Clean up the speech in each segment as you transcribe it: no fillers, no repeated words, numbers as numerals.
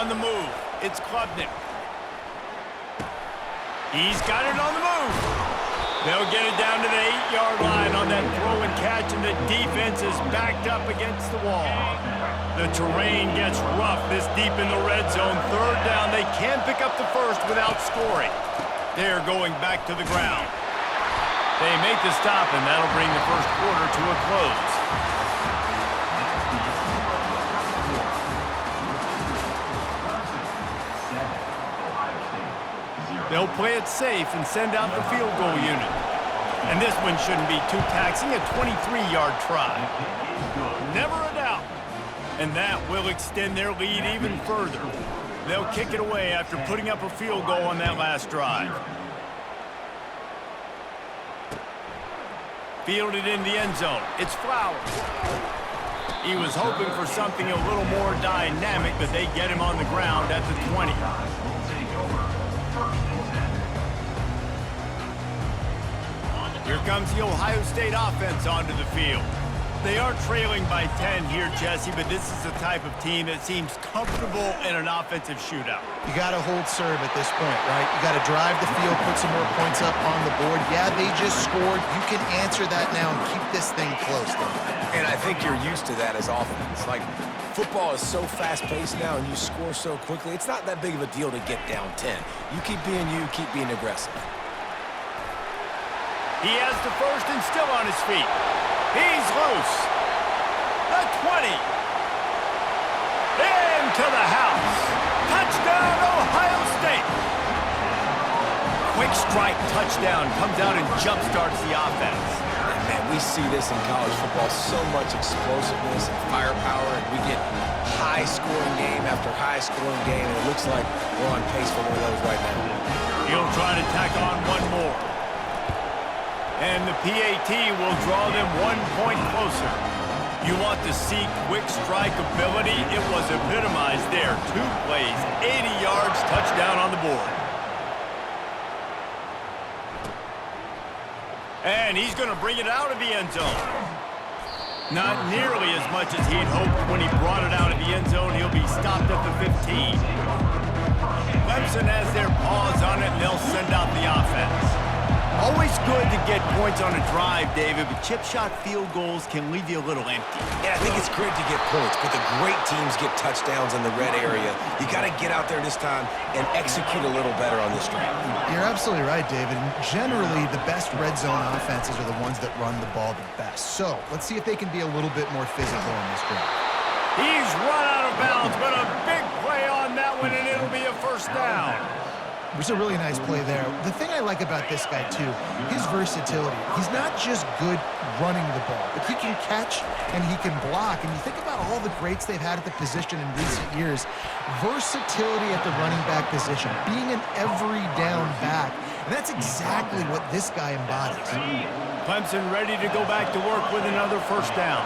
On the move, it's Klubnik. He's got it on the move. They'll get it down to the 8-yard line on that throw and catch, and the defense is backed up against the wall. The terrain gets rough this deep in the red zone. Third down, they can pick up the first without scoring. They're going back to the ground. They make the stop, and that'll bring the first quarter to a close. They'll play it safe and send out the field goal unit. And this one shouldn't be too taxing, a 23-yard try. Never a doubt. And that will extend their lead even further. They'll kick it away after putting up a field goal on that last drive. Fielded in the end zone. It's Flowers. He was hoping for something a little more dynamic, but they get him on the ground at the 20. Here comes the Ohio State offense onto the field. They are trailing by 10 here, Jesse, but this is the type of team that seems comfortable in an offensive shootout. You got to hold serve at this point, right? You got to drive the field, put some more points up on the board. Yeah, they just scored. You can answer that now and keep this thing close, though. And I think you're used to that as offense. Like, football is so fast-paced now and you score so quickly, it's not that big of a deal to get down 10. You keep being aggressive. He has the first and still on his feet. He's loose. The 20. Into the house. Touchdown, Ohio State. Quick strike touchdown comes out and jump-starts the offense. And man, we see this in college football, so much explosiveness and firepower, and we get high-scoring game after high-scoring game, and it looks like we're on pace for one of those right now. He'll try to tack on one more. And the PAT will draw them 1 point closer. You want to see quick strike ability? It was epitomized there. 2 plays, 80 yards, touchdown on the board. And he's going to bring it out of the end zone. Not nearly as much as he'd hoped when he brought it out of the end zone. He'll be stopped at the 15. Clemson has their paws on it, and they'll send out the offense. Always good to get points on a drive, David, but chip shot field goals can leave you a little empty. Yeah, I think it's great to get points, but the great teams get touchdowns in the red area. You got to get out there this time and execute a little better on this drive. You're absolutely right, David. And generally, the best red zone offenses are the ones that run the ball the best. So let's see if they can be a little bit more physical in this drive. He's run out of bounds, but a big play on that one, and it'll be a first down. It was a really nice play there. The thing I like about this guy, too, his versatility. He's not just good running the ball, but he can catch and he can block. And you think about all the greats they've had at the position in recent years. Versatility at the running back position, being an every down back. And that's exactly what this guy embodies. Clemson ready to go back to work with another first down.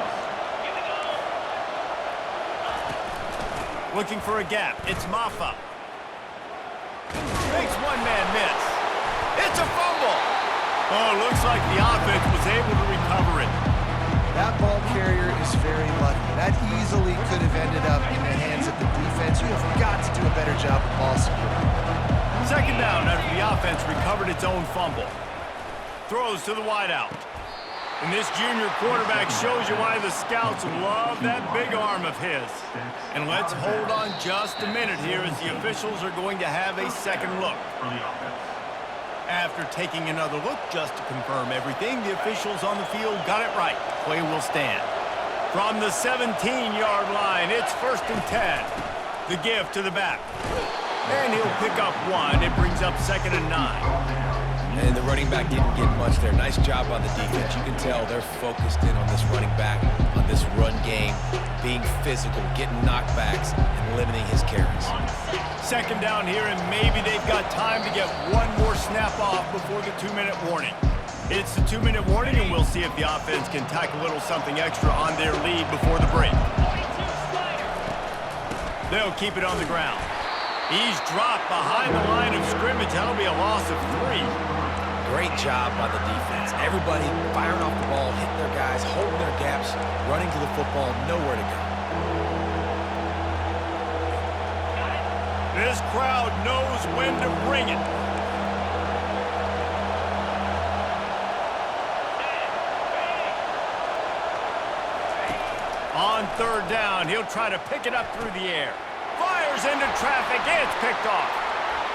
Looking for a gap. It's Maffa. Makes one-man miss. It's a fumble. Oh, looks like the offense was able to recover it. That ball carrier is very lucky. That easily could have ended up in the hands of the defense. You have got to do a better job of ball security. Second down after the offense recovered its own fumble. Throws to the wideout. And this junior quarterback shows you why the scouts love that big arm of his. And let's hold on just a minute here as the officials are going to have a second look. After taking another look just to confirm everything, the officials on the field got it right. Play will stand. From the 17-yard line, it's 1st and 10. The give to the back. And he'll pick up 1. It brings up 2nd and 9. And the running back didn't get much there. Nice job by the defense. You can tell they're focused in on this running back, on this run game, being physical, getting knockbacks, and limiting his carries. Second down here, and maybe they've got time to get one more snap off before the 2-minute warning. It's the 2-minute warning, and we'll see if the offense can tack a little something extra on their lead before the break. They'll keep it on the ground. He's dropped behind the line of scrimmage. That'll be a loss of 3. Great job by the defense. Everybody firing off the ball, hitting their guys, holding their gaps, running to the football, nowhere to go. This crowd knows when to bring it. On third down, he'll try to pick it up through the air. Fires into traffic, it's picked off.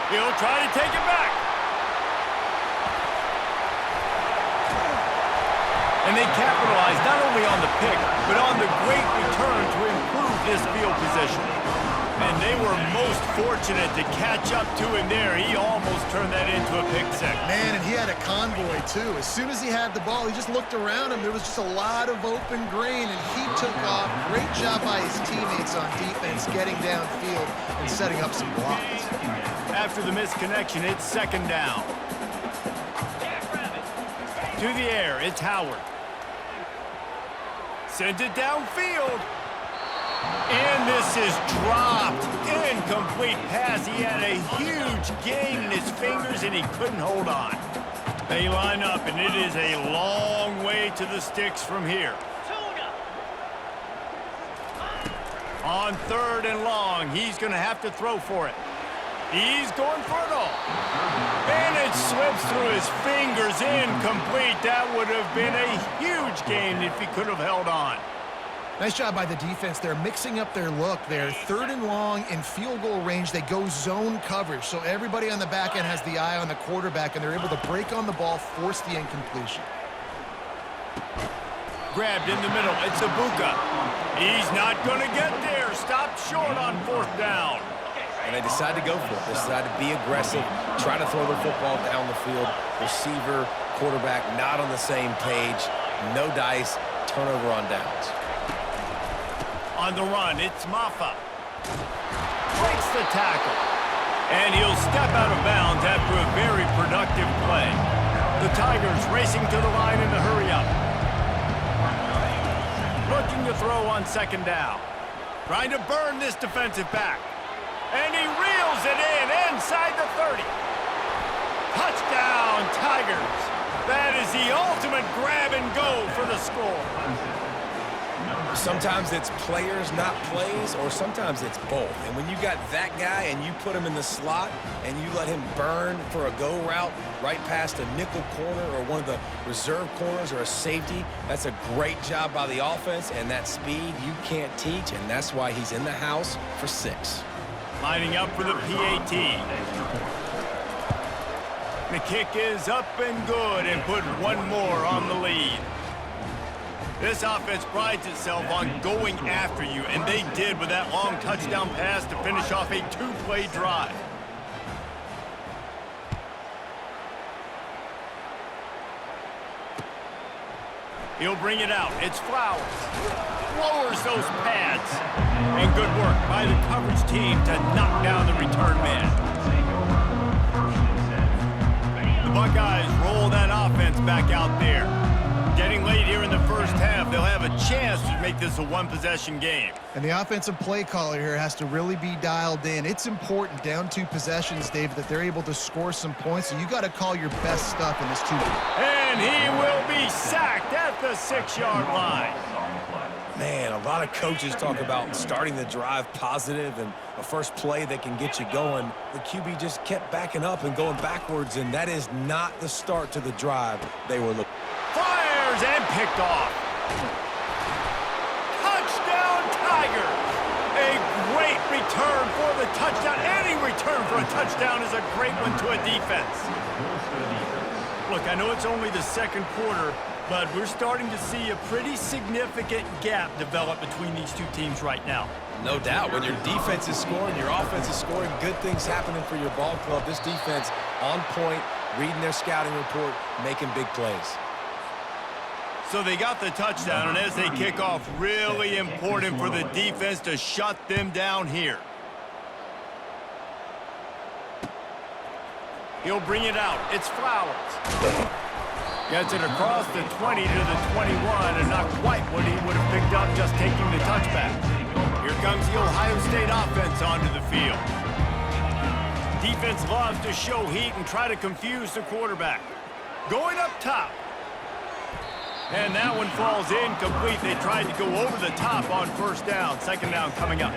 He'll try to take it back. And they capitalize not only on the pick, but on the great return to improve this field position. And they were most fortunate to catch up to him there. He almost turned that into a pick six. Man, and he had a convoy, too. As soon as he had the ball, he just looked around him. There was just a lot of open grain, and he took off. Great job by his teammates on defense, getting downfield and setting up some blocks. After the misconnection, it's second down. To the air, it's Howard. Sends it downfield. And this is dropped. Incomplete pass. He had a huge gain in his fingers, and he couldn't hold on. They line up, and it is a long way to the sticks from here. On third and long, he's going to have to throw for it. He's going for it all. And it slips through his fingers. Incomplete. That would have been a huge gain if he could have held on. Nice job by the defense. They're mixing up their look. They're third and long in field goal range. They go zone coverage. So everybody on the back end has the eye on the quarterback, and they're able to break on the ball, force the incompletion. Grabbed in the middle. It's Ibuka. He's not going to get there. Stopped short on fourth down. And they decide to go for it. They decide to be aggressive, try to throw the football down the field. Receiver, quarterback, not on the same page. No dice. Turnover on downs. On the run, it's Maffa. Breaks the tackle. And he'll step out of bounds after a very productive play. The Tigers racing to the line in the hurry-up. Looking to throw on second down. Trying to burn this defensive back. And he reels it in inside the 30. Touchdown, Tigers. That is the ultimate grab and go for the score. Sometimes it's players, not plays, or sometimes it's both. And when you got that guy and you put him in the slot and you let him burn for a go route right past a nickel corner or one of the reserve corners or a safety, that's a great job by the offense, and that speed you can't teach, and that's why he's in the house for 6. Lining up for the PAT. The kick is up and good and put one more on the lead. This offense prides itself on going after you, and they did with that long touchdown pass to finish off a 2-play drive. He'll bring it out. It's Flowers. Lowers those pads. And good work by the coverage team to knock down the return man. The Buckeyes roll that offense back out there. Getting late here in the first half, they'll have a chance to make this a one-possession game. And the offensive play caller here has to really be dialed in. It's important down 2 possessions, Dave, that they're able to score some points. So you got to call your best stuff in this 2. And he will be sacked at the 6-yard line. Man, a lot of coaches talk about starting the drive positive and a first play that can get you going. The QB just kept backing up and going backwards, and that is not the start to the drive they were looking. Fires and picked off. Touchdown, Tigers. A great return for the touchdown. Any return for a touchdown is a great one to a defense. Look, I know it's only the second quarter, but we're starting to see a pretty significant gap develop between these two teams right now. No doubt. When your defense is scoring, your offense is scoring, good things happening for your ball club. This defense on point, reading their scouting report, making big plays. So they got the touchdown, and as they kick off, really important for the defense to shut them down here. He'll bring it out. It's Flowers. Gets it across the 20 to the 21, and not quite what he would have picked up just taking the touchback. Here comes the Ohio State offense onto the field. Defense loves to show heat and try to confuse the quarterback. Going up top. And that one falls incomplete. They tried to go over the top on first down. Second down coming up.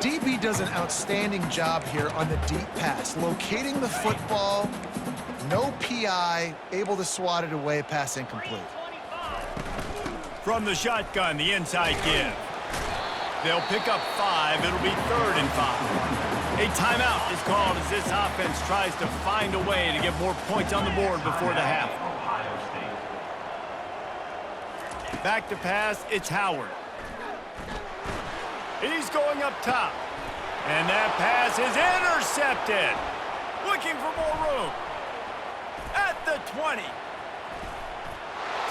DB does an outstanding job here on the deep pass, locating the football, no PI, able to swat it away, pass incomplete. From the shotgun, the inside give. They'll pick up 5. It'll be 3rd and 5. A timeout is called as this offense tries to find a way to get more points on the board before the half. Back to pass, it's Howard. He's going up top. And that pass is intercepted. Looking for more room. At the 20.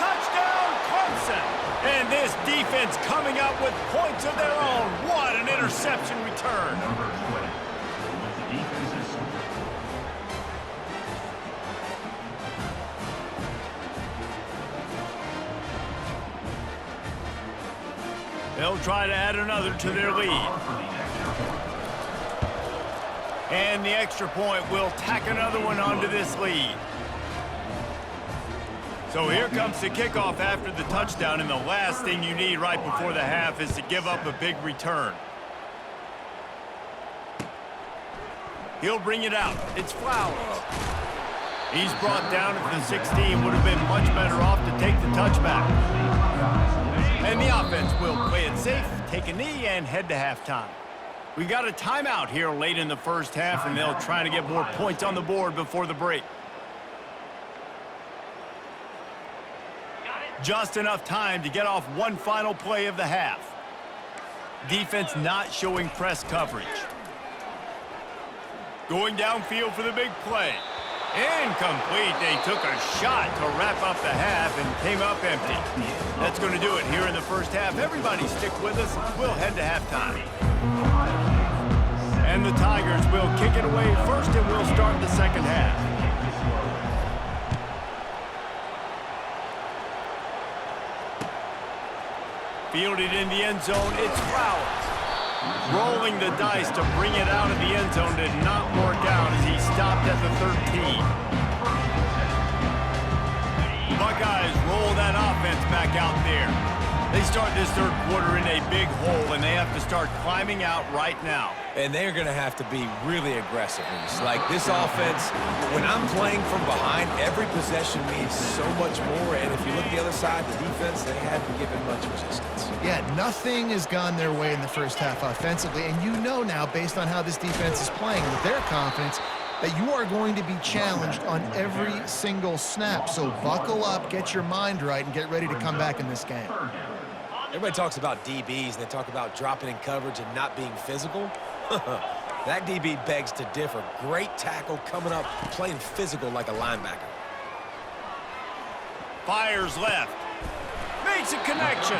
Touchdown, Clemson. And this defense coming up with points of their own. What an interception return. They'll try to add another to their lead. And the extra point will tack another one onto this lead. So here comes the kickoff after the touchdown, and the last thing you need right before the half is to give up a big return. He'll bring it out. It's Flowers. He's brought down at the 16. Would have been much better off to take the touchback. And the offense will play it safe, take a knee, and head to halftime. We got a timeout here late in the first half, and they'll try to get more points on the board before the break. Just enough time to get off one final play of the half. Defense not showing press coverage. Going downfield for the big play. Incomplete. They took a shot to wrap up the half and came up empty. That's going to do it here in the first half. Everybody stick with us. We'll head to halftime. And the Tigers will kick it away first, and we'll start the second half. Fielded in the end zone, it's Flowers. Rolling the dice to bring it out of the end zone did not work out as he stopped at the 13. Buckeyes roll that offense back out there. They start this third quarter in a big hole, and they have to start climbing out right now. And they're going to have to be really aggressive. Like this offense, when I'm playing from behind, every possession means so much more. And if you look at the other side, the defense, they haven't given much resistance. Yeah, nothing has gone their way in the first half offensively. And you know now, based on how this defense is playing, with their confidence, that you are going to be challenged on every single snap. So buckle up, get your mind right, and get ready to come back in this game. Everybody talks about DBs, and they talk about dropping in coverage and not being physical. That DB begs to differ. Great tackle coming up, playing physical like a linebacker. Fires left. Makes a connection.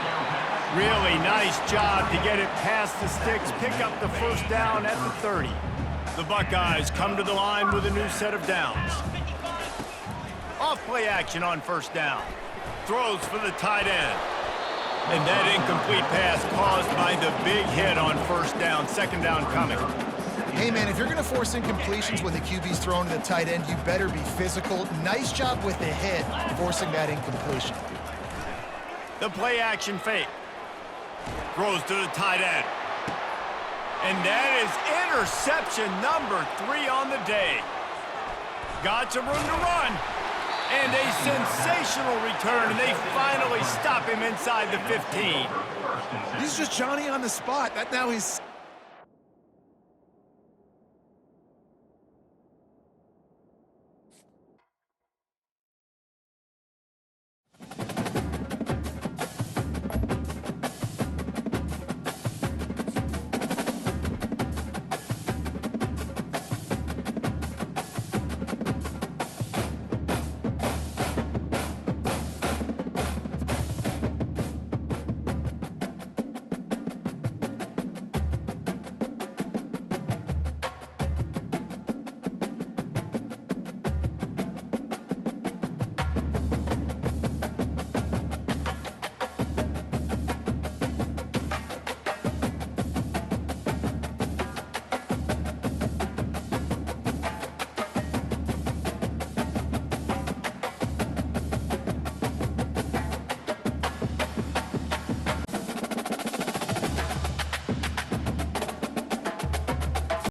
Really nice job to get it past the sticks, pick up the first down at the 30. The Buckeyes come to the line with a new set of downs. Off play action on first down. Throws for the tight end. And that incomplete pass caused by the big hit on first down. Second down coming. Hey, man, if you're going to force incompletions when the QB's thrown to the tight end, you better be physical. Nice job with the hit, forcing that incompletion. The play action fake. Throws to the tight end. And that is interception number 3 on the day. Got some room to run. And a sensational return, and they finally stop him inside the 15. He's just Johnny on the spot. Now he's